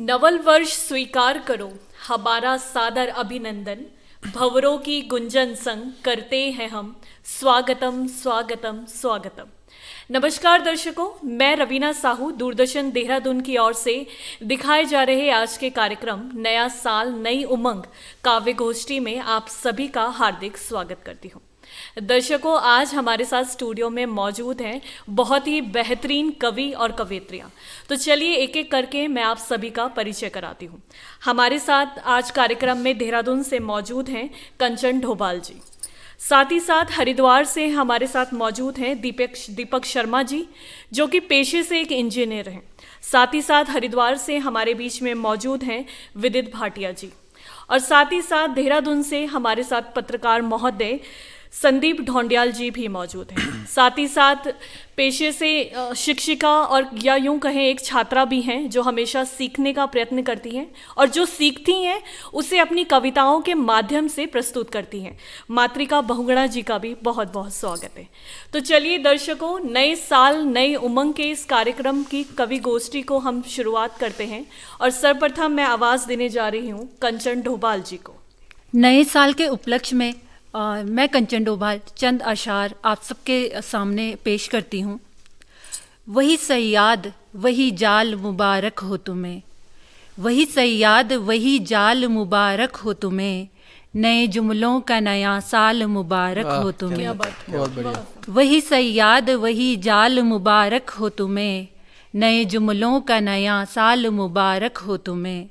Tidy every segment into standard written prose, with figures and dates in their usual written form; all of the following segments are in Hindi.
नवल वर्ष स्वीकार करो हमारा सादर अभिनंदन। भंवरों की गुंजन संग करते हैं हम स्वागतम स्वागतम स्वागतम। नमस्कार दर्शकों, मैं रवीना साहू दूरदर्शन देहरादून की ओर से दिखाए जा रहे आज के कार्यक्रम नया साल नई उमंग काव्य गोष्ठी में आप सभी का हार्दिक स्वागत करती हूँ। दर्शकों, आज हमारे साथ स्टूडियो में मौजूद हैं बहुत ही बेहतरीन कवि और कवयित्रियाँ। तो चलिए एक एक करके मैं आप सभी का परिचय कराती हूँ। हमारे साथ आज कार्यक्रम में देहरादून से मौजूद हैं कंचन ढोभाल जी। साथ ही साथ हरिद्वार से हमारे साथ मौजूद हैं दीपक शर्मा जी, जो कि पेशे से एक इंजीनियर हैं। साथ ही साथ हरिद्वार से हमारे बीच में मौजूद हैं विदित भाटिया जी। और साथ ही साथ देहरादून से हमारे साथ पत्रकार महोदय संदीप ढोंडियाल जी भी मौजूद हैं। साथ ही साथ पेशे से शिक्षिका और या यूं कहें एक छात्रा भी हैं, जो हमेशा सीखने का प्रयत्न करती हैं और जो सीखती हैं उसे अपनी कविताओं के माध्यम से प्रस्तुत करती हैं। मातृका बहुगुणा जी का भी बहुत बहुत स्वागत है। तो चलिए दर्शकों, नए साल नई उमंग के इस कार्यक्रम की कवि गोष्ठी को हम शुरुआत करते हैं। और सर्वप्रथम मैं आवाज़ देने जा रही हूँ कंचन ढोभाल जी को। नए साल के उपलक्ष्य में मैं कंचन ढोभाल चंद अशार आप सबके सामने पेश करती हूँ। वही सयाद वही जाल मुबारक हो तुम्हें, वही सयाद वही जाल मुबारक हो तुम्हें, नए जुमलों का नया साल मुबारक हो तुम्हें। वही सयाद वही जाल मुबारक हो तुम्हें, नए जुमलों का नया साल मुबारक हो तुम्हें।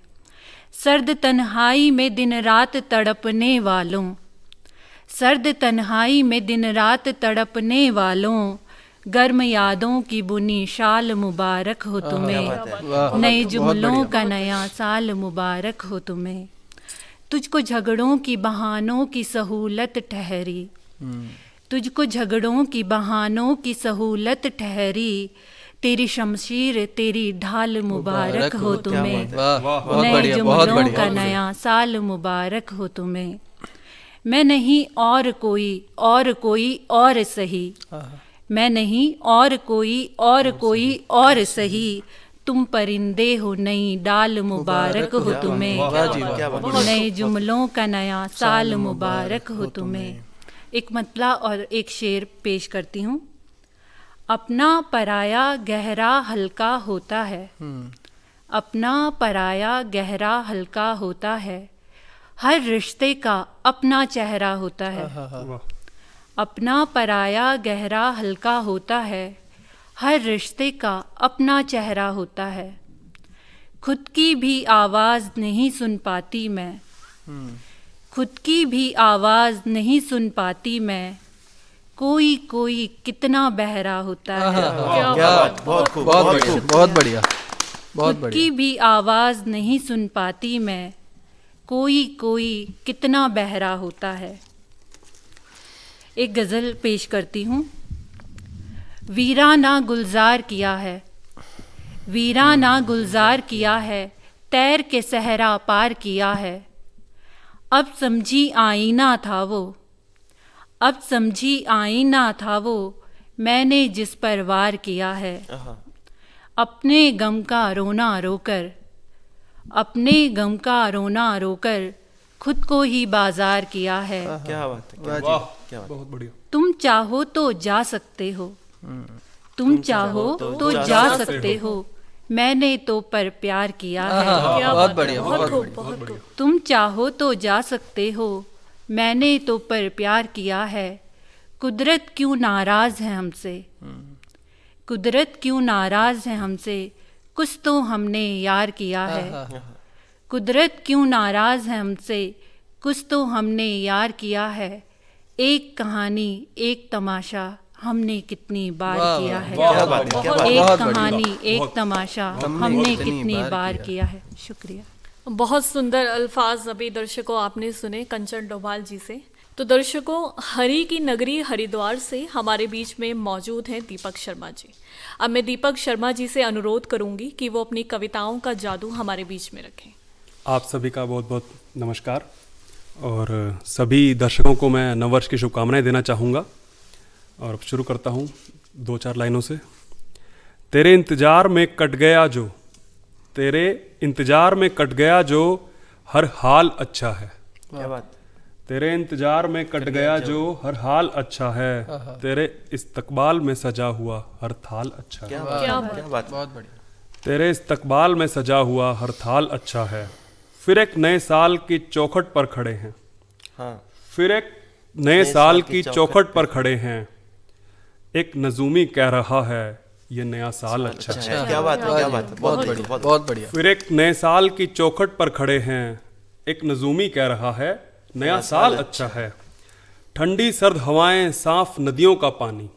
सर्द तन्हाई में दिन रात तड़पने वालों, सर्द तन्हाई में दिन रात तड़पने वालों, गर्म यादों की बुनी शाल मुबारक हो तुम्हें, नए जुमलों का नया साल मुबारक हो तुम्हें। तुझको झगड़ों की बहानों की सहूलत ठहरी, तुझको झगड़ों की बहानों की सहूलत ठहरी, तेरी शमशीर तेरी ढाल मुबारक हो तुम्हें, नए जुमलों का नया साल मुबारक हो तुम्हें। मैं नहीं और कोई और सही, मैं नहीं और कोई और सही, तुम परिंदे हो नई डाल मुबारक हो तुम्हें, नए जुमलों का नया साल मुबारक हो तुम्हें। एक मतला और एक शेर पेश करती हूँ। अपना पराया गहरा हल्का होता है, अपना पराया गहरा हल्का होता है, हर रिश्ते का अपना चेहरा होता है। अपना पराया गहरा हल्का होता है, हर रिश्ते का अपना चेहरा होता है। खुद की भी आवाज़ नहीं सुन पाती मैं, खुद की भी आवाज़ नहीं सुन पाती मैं, कोई कितना बहरा होता है। बहुत खूब, बहुत बढ़िया। खुद की भी आवाज़ नहीं सुन पाती मैं, कोई कितना बहरा होता है। एक गज़ल पेश करती हूँ। वीराना गुलजार किया है, वीराना गुलजार किया है, तैर के सहरा पार किया है। अब समझी आईना था वो, अब समझी आईना था वो, मैंने जिस पर वार किया है। अपने गम का रोना रोकर, अपने गम का रोना रोकर, खुद को ही बाजार किया है। क्या बात है, क्या बहुत बढ़िया। तुम चाहो तो जा सकते हो, तुम चाहो तो जा सकते हो, मैंने तो पर प्यार किया है। बहुत बढ़िया, बहुत खूब। तुम चाहो तो जा सकते हो, मैंने तो पर प्यार किया है। कुदरत क्यों नाराज है हमसे, कुदरत क्यों नाराज है हमसे, कुछ तो हमने यार किया है। कुदरत क्यों नाराज है हमसे, कुछ तो हमने यार किया है। एक कहानी एक तमाशा हमने कितनी बार किया है। एक कहानी एक तमाशा हमने कितनी बार किया है। शुक्रिया। बहुत सुंदर अल्फाज अभी दर्शकों आपने सुने कंचन ढोभाल जी से। तो दर्शकों, हरि की नगरी हरिद्वार से हमारे बीच में मौजूद हैं दीपक शर्मा जी। अब मैं दीपक शर्मा जी से अनुरोध करूंगी कि वो अपनी कविताओं का जादू हमारे बीच में रखें। आप सभी का बहुत बहुत नमस्कार और सभी दर्शकों को मैं नववर्ष की शुभकामनाएं देना चाहूँगा। और अब शुरू करता हूँ 2-4 लाइनों से। तेरे इंतज़ार में कट गया जो, तेरे इंतजार में कट गया जो हर हाल अच्छा है। क्या बात तेरे इंतजार में कट गया जो हर हाल अच्छा है, तेरे इस्तकबाल में सजा हुआ हर थाल अच्छा है। क्या क्या बात क्या बात बहुत बढ़िया तेरे इस्तकबाल में सजा हुआ हर थाल अच्छा है। फिर एक नए साल की चौखट पर खड़े हैं, हाँ फिर एक नए साल की चौखट पर खड़े हैं। एक नजूमी कह रहा है ये नया साल अच्छा है। क्या बात है क्या बात है बहुत बढ़िया बहुत बढ़िया फिर एक नए साल की चौखट पर खड़े हैं, एक नजूमी कह रहा है नया साल अच्छा है। ठंडी सर्द हवाएं साफ नदियों का पानी,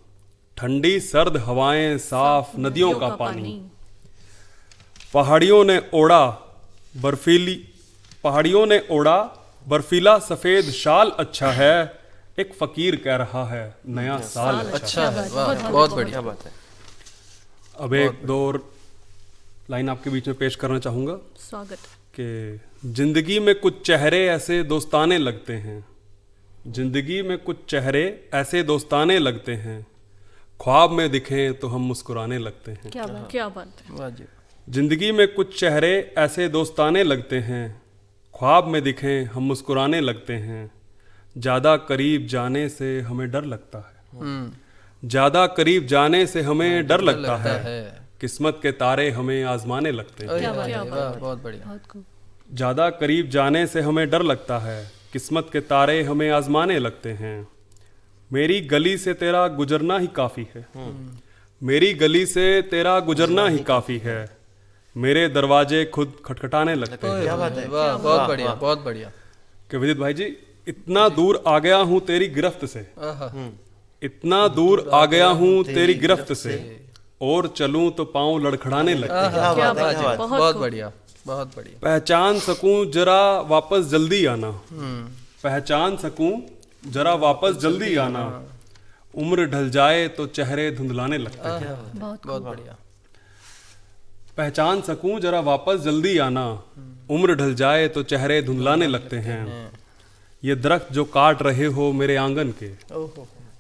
ठंडी सर्द हवाएं साफ नदियों का पानी। पहाड़ियों ने ओढ़ा बर्फीला सफेद शाल अच्छा है। एक फकीर कह रहा है नया साल अच्छा है। वाह बहुत बढ़िया बात है। अब एक दो और लाइन आपके बीच में पेश करना चाहूँगा स्वागत है। कि जिंदगी में कुछ चेहरे ऐसे दोस्ताने लगते हैं, जिंदगी में कुछ चेहरे ऐसे दोस्ताने लगते हैं, ख्वाब में दिखें तो हम मुस्कुराने लगते हैं। क्या बात है। वाह जी जिंदगी में कुछ चेहरे ऐसे दोस्ताने लगते हैं, ख्वाब में दिखें हम मुस्कुराने लगते हैं। ज़्यादा करीब जाने से हमें डर लगता है, ज़्यादा करीब जाने से हमें डर लगता है। किस्मत के तारे हमें आजमाने लगते हैं। बहुत बढ़िया ज़्यादा करीब जाने से हमें डर लगता है, किस्मत के तारे हमें आजमाने लगते हैं। मेरी गली से तेरा गुजरना ही काफ़ी है, मेरी गली से तेरा गुजरना ही काफ़ी है। मेरे दरवाजे खुद खटखटाने लगते हैं। क्या बात है वाह बहुत बढ़िया बहुत बढ़िया कि विदित भाई जी, इतना दूर आ गया हूँ तेरी गिरफ्त से, इतना दूर आ गया हूँ तेरी गिरफ्त से, और चलूं तो पाँव लड़खड़ाने लगते हैं। क्या बात है, बहुत बढ़िया बहुत बढ़िया पहचान सकूं जरा वापस जल्दी आना, पहचान सकूं जरा वापस जल्दी आना। उम्र ढल जाए तो चेहरे धुंधलाने लगते हैं। बहुत बढ़िया पहचान सकूं जरा वापस जल्दी आना, उम्र ढल जाए तो चेहरे धुंधलाने लगते हैं। ये दरख्त जो काट रहे हो मेरे आंगन के,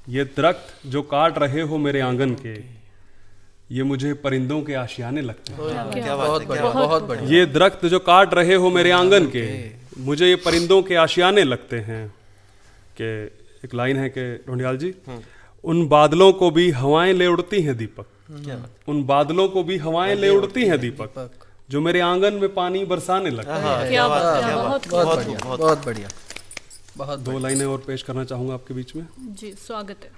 ये दरख्त जो काट रहे हो मेरे आंगन के, ये मुझे परिंदों के आशियाने लगते हैं। क्या बात है बहुत बढ़िया ये दरख्त जो काट रहे हो मेरे आंगन के, मुझे ये परिंदों के आशियाने लगते हैं। कि एक लाइन है कि ढूंढियाल जी, उन बादलों को भी हवाएं ले उड़ती हैं दीपक, उन बादलों को भी हवाएं ले उड़ती हैं दीपक, जो मेरे आंगन में पानी बरसाने लगते हैं। क्या बात है। बहुत बढ़िया बहुत दो लाइनें और पेश करना चाहूंगा आपके बीच में। जी स्वागत है।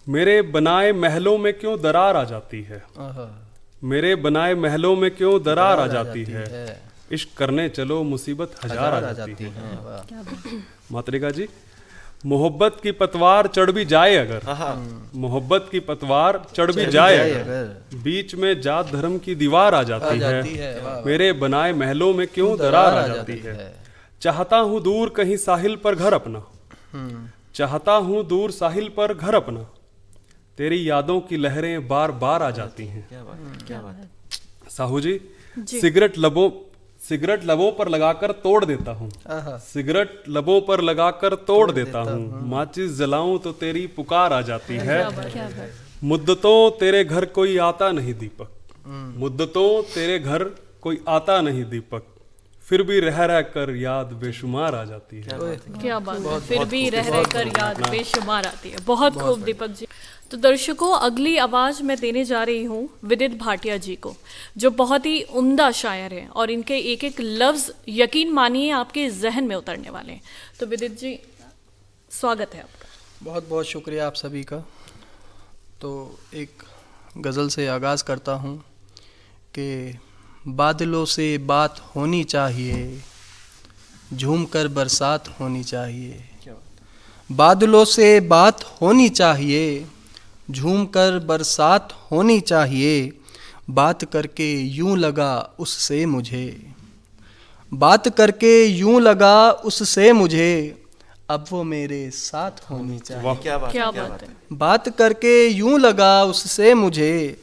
मेरे बनाए महलों में क्यों दरार आ जाती है, मेरे बनाए महलों में क्यों दरार आ जाती है। इश्क करने चलो मुसीबत हजार आ जाती है। मातरिका जी, मोहब्बत की पतवार चढ़ भी जाए अगर, मोहब्बत की पतवार चढ़ भी जाए अगर, बीच में जात धर्म की दीवार आ जाती है। मेरे बनाए महलों में क्यों दरार आ जाती है। चाहता हूँ दूर कहीं साहिल पर घर अपना, चाहता हूँ दूर साहिल पर घर अपना, तेरी यादों की लहरें बार बार आ जाती हैं। क्या बात साहू जी, सिगरेट लबों पर लगाकर तोड़ देता हूँ, सिगरेट लबों पर लगाकर तोड़ देता हूँ। माचिस जलाऊं तो तेरी पुकार आ जाती है। मुद्दतों तेरे घर कोई आता नहीं दीपक, मुद्दतों तेरे घर कोई आता नहीं दीपक, फिर भी रह रह कर याद बेशुमार आ जाती है। क्या बात है। फिर भी रह रह कर याद बेशुमार आती है। बहुत खूब दीपक जी। तो दर्शकों, अगली आवाज़ मैं देने जा रही हूँ विदित भाटिया जी को, जो बहुत ही उम्दा शायर हैं और इनके एक एक लफ्ज़ यकीन मानिए आपके जहन में उतरने वाले हैं। तो विदित जी स्वागत है आपका। बहुत बहुत शुक्रिया आप सभी का। तो एक गज़ल से आगाज़ करता हूँ कि बादलों से बात होनी चाहिए, झूमकर बरसात होनी चाहिए। बादलों से बात होनी चाहिए, झूमकर बरसात होनी चाहिए। बात करके यूं लगा उससे मुझे, बात करके यूं लगा उससे मुझे, अब वो मेरे साथ होनी चाहिए। क्या बात है। बात करके यूं लगा उससे मुझे,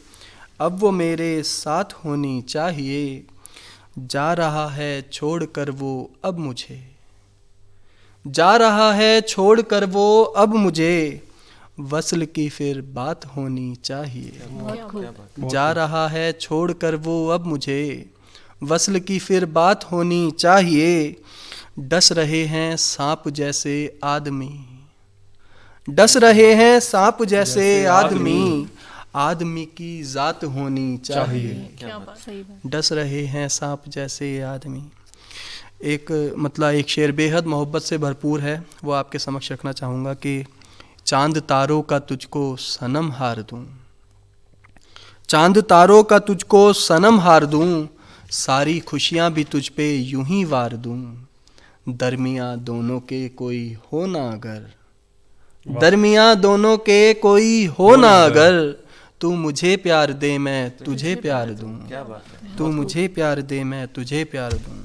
अब वो मेरे साथ होनी चाहिए। जा रहा है छोड़ कर वो अब मुझे, जा रहा है छोड़ कर वो अब मुझे, वस्ल की फिर बात होनी चाहिए। जा रहा है छोड़ कर वो अब मुझे, वस्ल की फिर बात होनी चाहिए। डस रहे हैं सांप जैसे आदमी, डस रहे हैं सांप जैसे आदमी, आदमी की जात होनी चाहिए। क्या बात। सही बात। डस रहे हैं सांप जैसे आदमी। एक एक शेर बेहद मोहब्बत से भरपूर है, वो आपके समक्ष रखना चाहूँगा कि चांद तारों का तुझको सनम हार दूँ, चांद तारों का तुझको सनम हार दूँ, सारी खुशियाँ भी तुझ पे यूं ही वार दूँ, दरमियाँ दोनों के कोई हो ना अगर, दरमियाँ दोनों के कोई हो ना अगर, तू मुझे प्यार दे मैं तुझे प्यार दूँ, क्या बात है। तू मुझे प्यार दे मैं तुझे प्यार दूँ।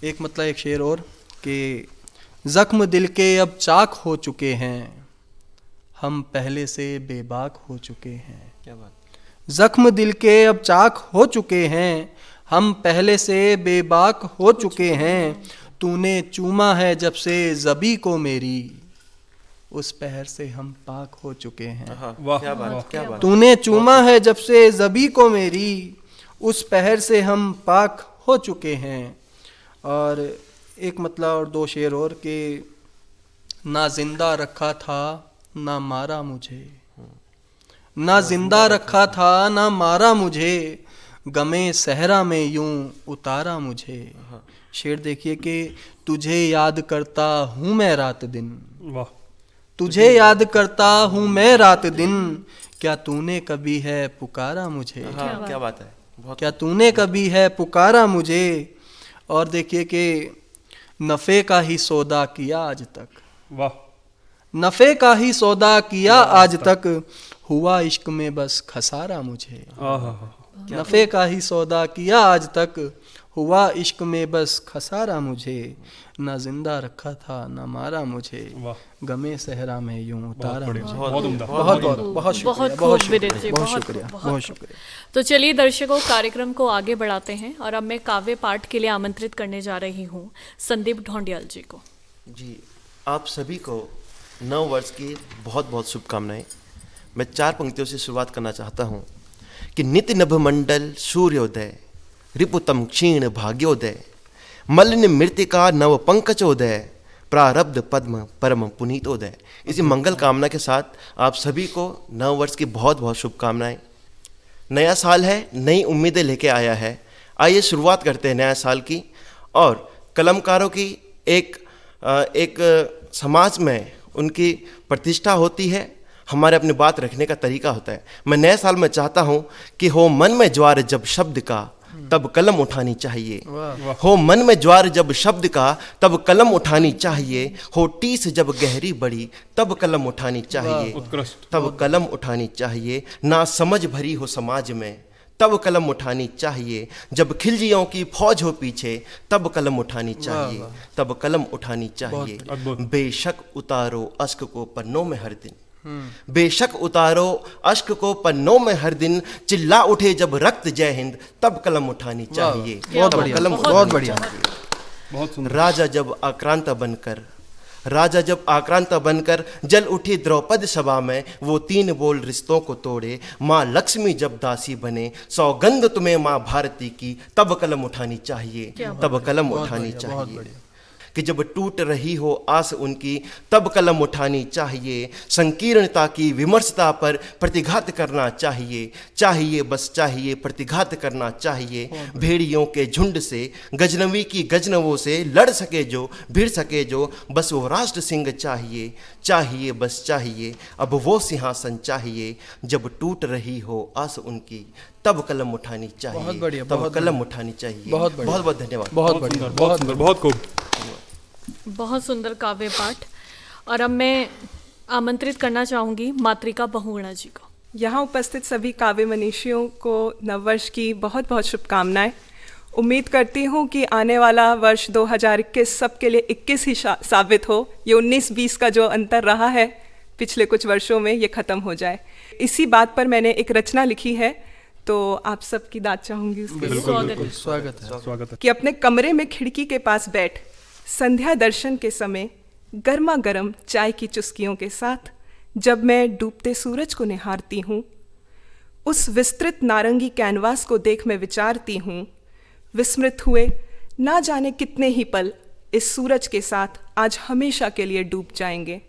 एक शेर और कि जख्म दिल के अब चाक हो चुके हैं, हम पहले से बेबाक हो चुके हैं। क्या बात। जख्म दिल के अब चाक हो चुके हैं, हम पहले से बेबाक हो चुके हैं। तूने चूमा है जब से ज़बी को मेरी, उस पहर से हम पाक हो चुके हैं। हाँ, वाह, क्या बात, वाह। क्या बात। तूने चूमा है जब से ज़बी को मेरी, उस पहर से हम पाक हो चुके हैं। और और दो शेर और कि ना जिंदा रखा था ना मारा मुझे, ना जिंदा रखा था ना मारा मुझे, गमे सहरा में यूं उतारा मुझे। शेर देखिए कि तुझे याद करता हूँ मैं रात दिन, वाह। तुझे याद करता हूँ मैं रात दिन, क्या तूने कभी है पुकारा मुझे, हाँ, क्या बात है। बहुत क्या तूने कभी है पुकारा मुझे। और देखिए कि नफ़े का ही सौदा किया आज तक, वाह। नफ़े का ही सौदा किया आज तक, हुआ इश्क में बस खसारा मुझे। आहा। नफ़े का ही सौदा किया आज तक, हुआ इश्क में बस खसारा मुझे, ना जिंदा रखा था ना मारा मुझे, वाह। गमे सहरा में यूं उतारा बढ़िया, मुझे। बहुत उम्दा। बहुत बहुत बहुत शुक्रिया, बहुत बहुत खूब विदित शुक्रिया, जी, बहुत बहुत शुक्रिया, खूब, बहुत खूब। शुक्रिया। तो चलिए दर्शकों, कार्यक्रम को आगे बढ़ाते हैं और अब मैं काव्य पाठ के लिए आमंत्रित करने जा रही हूँ संदीप ढोंडियाल जी को। जी, आप सभी को नव वर्ष की बहुत बहुत शुभकामनाएं। मैं 4 पंक्तियों से शुरुआत करना चाहता हूँ कि नित्य नभ मंडल सूर्योदय, रिपुतम क्षीण भाग्योदय, मलिन मृतिका नव पंकचोदय, प्रारब्ध पद्म परम पुनीतोदय। इसी मंगल कामना के साथ आप सभी को नव वर्ष की बहुत बहुत शुभकामनाएं। नया साल है, नई उम्मीदें लेके आया है। आइए शुरुआत करते हैं नया साल की। और कलमकारों की एक समाज में उनकी प्रतिष्ठा होती है, हमारे अपनी बात रखने का तरीका होता है। मैं नए साल में चाहता हूँ कि हो मन में ज्वार जब शब्द का, तब कलम उठानी चाहिए। हो मन में ज्वार जब शब्द का, तब कलम उठानी चाहिए। हो टीस जब गहरी बड़ी, तब कलम उठानी चाहिए। उत्कृष्ट। तब कलम उठानी चाहिए। ना समझ भरी हो समाज में, तब कलम उठानी चाहिए। जब खिलजियों की फौज हो पीछे, तब कलम उठानी चाहिए। तब कलम उठानी चाहिए। अद्भुत। बेशक उतारो अश्क को पन्नों में हर दिन, बेशक उतारो अश्क को पन्नों में हर दिन। चिल्ला उठे जब रक्त जय हिंद, तब कलम उठानी चाहिए। बहुत तब बढ़िया, कलम बहुत उठानी बढ़िया। चाहिए। बहुत सुंदर। राजा जब आक्रांत बनकर, राजा जब आक्रांत बनकर जल उठी द्रौपद सभा में, वो 3 बोल रिश्तों को तोड़े। माँ लक्ष्मी जब दासी बने, सौगंध तुम्हें माँ भारती की, तब कलम उठानी चाहिए। तब कलम उठानी चाहिए। कि जब टूट रही हो आस उनकी, तब कलम उठानी चाहिए। संकीर्णता की विमर्शता पर प्रतिघात करना चाहिए। चाहिए बस चाहिए, प्रतिघात करना चाहिए। भेड़ियों के झुंड से, गजनवी की गजनवों से लड़ सके जो, भिड़ सके जो, बस वो राष्ट्र सिंह चाहिए। चाहिए बस चाहिए, अब वो सिंहासन चाहिए। जब टूट रही हो आस उनकी, तब कलम उठानी चाहिए। बहुत बढ़िया, तब बहुत कलम बढ़िया। उठानी चाहिए। बहुत बढ़िया। बहुत बहुत धन्यवाद। बहुत बढ़िया, बहुत सुंदर, बहुत खूब। बहुत सुंदर काव्य पाठ। और अब मैं आमंत्रित करना चाहूँगी मातृका बहुगुणा जी को। यहाँ उपस्थित सभी काव्य मनीषियों को नववर्ष की बहुत बहुत शुभकामनाएं। उम्मीद करती हूँ कि आने वाला वर्ष 2021 सबके लिए 21 ही साबित हो। ये 19-20 का जो अंतर रहा है पिछले कुछ वर्षों में, ये ख़त्म हो जाए। इसी बात पर मैंने एक रचना लिखी है, तो आप सबकी दाद चाहूँगी उसके लिए। स्वागत है। स्वागत है। कि अपने कमरे में खिड़की के पास बैठ, संध्या दर्शन के समय गर्मा गर्म चाय की चुस्कियों के साथ, जब मैं डूबते सूरज को निहारती हूँ, उस विस्तृत नारंगी कैनवास को देख मैं विचारती हूँ, विस्मृत हुए ना जाने कितने ही पल इस सूरज के साथ आज हमेशा के लिए डूब जाएंगे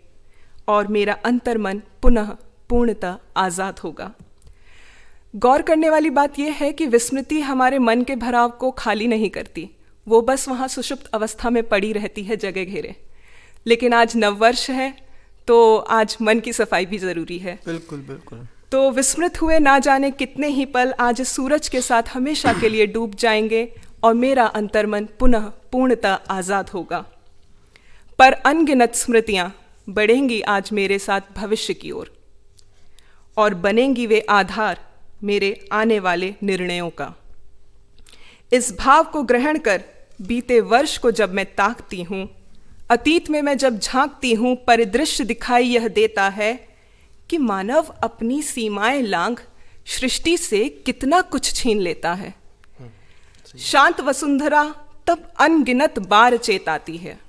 और मेरा अंतर्मन पुनः पूर्णतः आज़ाद होगा। गौर करने वाली बात यह है कि विस्मृति हमारे मन के भराव को खाली नहीं करती, वो बस वहाँ सुषुप्त अवस्था में पड़ी रहती है जगह घेरे। लेकिन आज नववर्ष है तो आज मन की सफाई भी ज़रूरी है। बिल्कुल बिल्कुल। तो विस्मृत हुए ना जाने कितने ही पल आज इस सूरज के साथ हमेशा के लिए डूब जाएंगे और मेरा अंतर्मन पुनः पूर्णतः आज़ाद होगा। पर अनगिनत स्मृतियाँ बढ़ेंगी आज मेरे साथ भविष्य की ओर और बनेंगी वे आधार मेरे आने वाले निर्णयों का। इस भाव को ग्रहण कर बीते वर्ष को जब मैं ताकती हूँ, अतीत में मैं जब झांकती हूँ, परिदृश्य दिखाई यह देता है कि मानव अपनी सीमाएं लांघ सृष्टि से कितना कुछ छीन लेता है। शांत वसुंधरा तब अनगिनत बार चेताती है,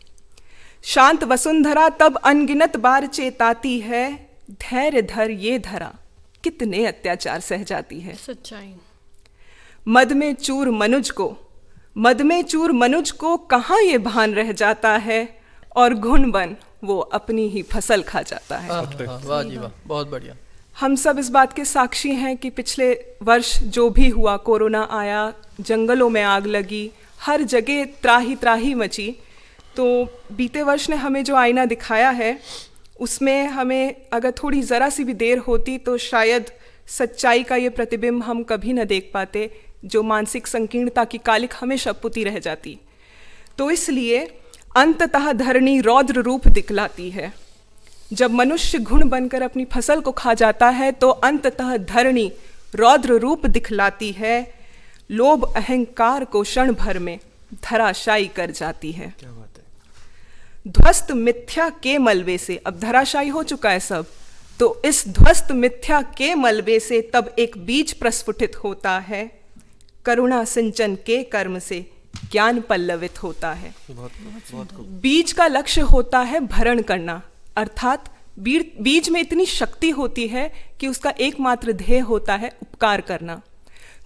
शांत वसुंधरा तब अनगिनत बार चेताती है, धैर्य धर ये धरा कितने अत्याचार सह जाती है। सच्चाई। मद में चूर मनुज को कहाँ ये भान रह जाता है और घुन बन वो अपनी ही फसल खा जाता है। वाह जी वाह, बहुत बढ़िया। हम सब इस बात के साक्षी हैं कि पिछले वर्ष जो भी हुआ, कोरोना आया, जंगलों में आग लगी, हर जगह त्राही त्राही मची। तो बीते वर्ष ने हमें जो आईना दिखाया है उसमें हमें अगर थोड़ी ज़रा सी भी देर होती तो शायद सच्चाई का ये प्रतिबिंब हम कभी न देख पाते, जो मानसिक संकीर्णता की कालिक हमेशा पुती रह जाती। तो इसलिए अंततः धरणी रौद्र रूप दिखलाती है। जब मनुष्य घुण बनकर अपनी फसल को खा जाता है तो अंततः धरणी रौद्र रूप दिखलाती है, लोभ अहंकार को क्षण भर में धराशायी कर जाती है। क्या बात है। ध्वस्त मिथ्या के मलबे से, अब धराशायी हो चुका है सब, तो इस ध्वस्त मिथ्या के मलबे से तब एक बीज प्रस्फुटित होता है, करुणा सिंचन के कर्म से ज्ञान पल्लवित होता है। बीज का लक्ष्य होता है भरण करना, अर्थात बीज में इतनी शक्ति होती है कि उसका एकमात्र ध्येय होता है उपकार करना।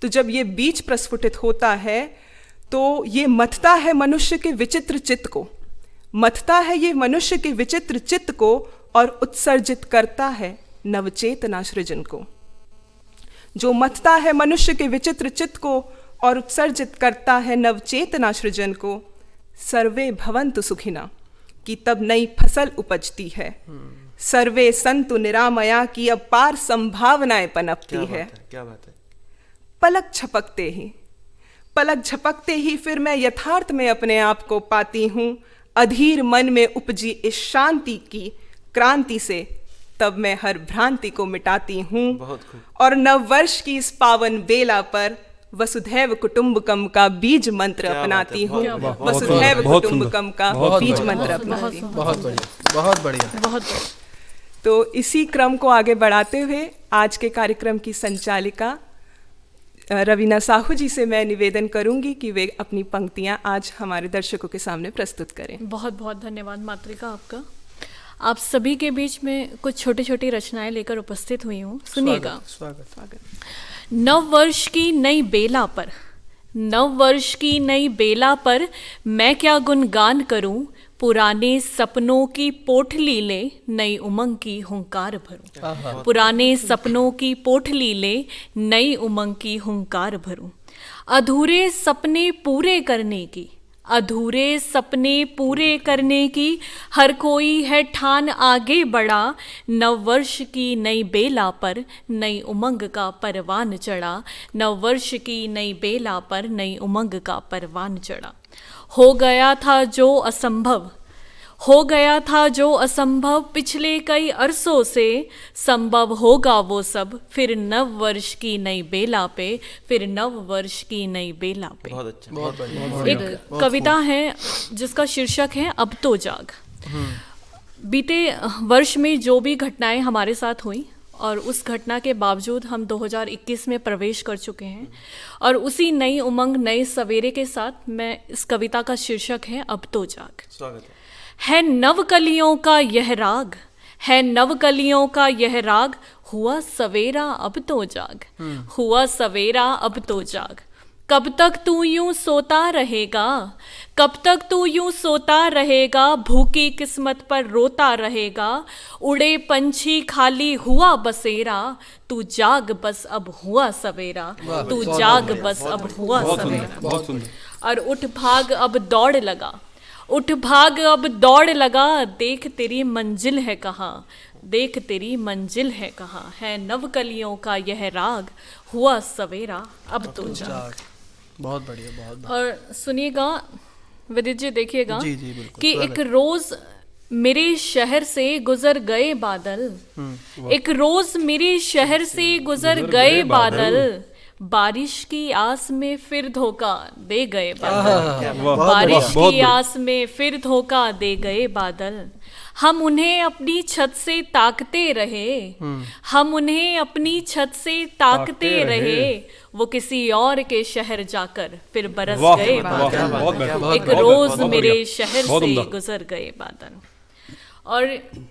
तो जब ये बीज प्रस्फुटित होता है तो ये मथता है मनुष्य के विचित्र चित्त को, मथता है ये मनुष्य के विचित्र चित्त को और उत्सर्जित करता है नवचेतना सृजन को। जो मथता है मनुष्य के विचित्र चित्त को और उत्सर्जित करता है नवचेतना सृजन को, सर्वे भवन्तु सुखिना की तब नई फसल उपजती है, सर्वे संतु निरामया की अपार संभावनाएं पनपती है। क्या बात है। पलक झपकते ही फिर मैं यथार्थ में अपने आप को पाती हूँ, अधीर मन में उपजी इस शांति की क्रांति से तब मैं हर भ्रांति को मिटाती हूँ और नववर्ष की इस पावन बेला पर वसुधैव कुटुंबकम का बीज मंत्र अपनाती हूँ। वसुधैव कुटुंबकम का बीज मंत्र अपनाती हूँ। बहुत बढ़िया, बहुत बढ़िया। तो इसी क्रम को आगे बढ़ाते हुए आज के कार्यक्रम की संचालिका रवीना साहू जी से मैं निवेदन करूंगी कि वे अपनी पंक्तियां आज हमारे दर्शकों के सामने प्रस्तुत करें। बहुत बहुत धन्यवाद मातृका आपका। आप सभी के बीच में कुछ छोटी छोटी रचनाएं लेकर उपस्थित हुई हूँ, सुनिएगा। स्वागत। नववर्ष की नई बेला पर, नववर्ष की नई बेला पर मैं क्या गुणगान करूं, पुराने सपनों की पोटली ले नई उमंग की हुंकार भरूं। पुराने सपनों की पोटली ले नई उमंग की हुंकार भरूं। अधूरे सपने पूरे करने की, अधूरे सपने पूरे करने की हर कोई है ठान आगे बढ़ा। नववर्ष की नई बेला पर नई उमंग का परवान चढ़ा। नववर्ष की नई बेला पर नई उमंग का परवान चढ़ा। हो गया था जो असंभव, हो गया था जो असंभव पिछले कई अरसों से, संभव होगा वो सब फिर नव वर्ष की नई बेला पे, फिर नव वर्ष की नई बेला पे। बहुत अच्छा, बहुत बढ़िया। एक कविता है जिसका शीर्षक है अब तो जाग। बीते वर्ष में जो भी घटनाएं हमारे साथ हुई और उस घटना के बावजूद हम 2021 में प्रवेश कर चुके हैं और उसी नई उमंग नए सवेरे के साथ मैं इस कविता का शीर्षक है अब तो जाग। स्वागत है नवकलियों का यह राग, है नवकलियों का यह राग, हुआ सवेरा अब तो जाग, हुआ सवेरा अब तो जाग। कब तक तू यूं सोता रहेगा, कब तक तू यूं सोता रहेगा, भूखी किस्मत पर रोता रहेगा, उड़े पंछी खाली हुआ बसेरा, तू जाग बस अब हुआ सवेरा, तू जाग बस अब हुआ सवेरा। बहुत सुंदर। और उठ भाग अब दौड़ लगा, उठ भाग अब दौड़ लगा, देख तेरी मंजिल है कहाँ, देख तेरी मंजिल है कहाँ, है नवकलियों का यह राग, हुआ सवेरा अब तो जाग। बहुत बढ़िया, बहुत बढ़िया। और सुनिएगा विदित जी, देखिएगा जी, जी, बिल्कुल, कि एक रोज मेरे शहर से गुजर गए बादल, एक रोज मेरे शहर से गुजर गए बादल, बारिश की आस में फिर धोखा दे गए बादल, बारिश की आस में फिर धोखा दे गए बादल। हम उन्हें अपनी छत से ताकते रहे, हम उन्हें अपनी छत से ताकते रहे, वो किसी और के शहर जाकर फिर बरस गए बादल, एक रोज मेरे शहर से गुजर गए बादल। और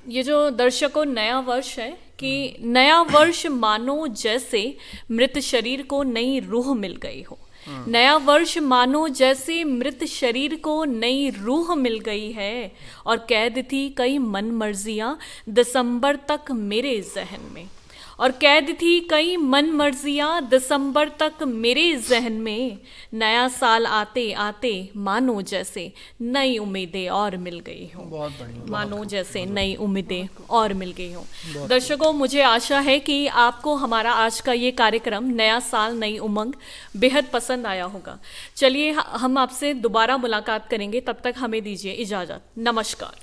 ये जो दर्शकों नया वर्ष है कि नया वर्ष मानो जैसे मृत शरीर को नई रूह मिल गई हो, नया वर्ष मानो जैसे मृत शरीर को नई रूह मिल गई है, और कैद थी कई मन मर्जियाँ दिसंबर तक मेरे जहन में, और कैद थी कई मन मर्जियाँ दिसंबर तक मेरे जहन में, नया साल आते आते मानो जैसे नई उम्मीदें और मिल गई हों, मानो जैसे नई उम्मीदें और मिल गई हों। दर्शकों, मुझे आशा है कि आपको हमारा आज का ये कार्यक्रम नया साल नई उमंग बेहद पसंद आया होगा। चलिए हम आपसे दोबारा मुलाकात करेंगे, तब तक हमें दीजिए इजाज़त। नमस्कार।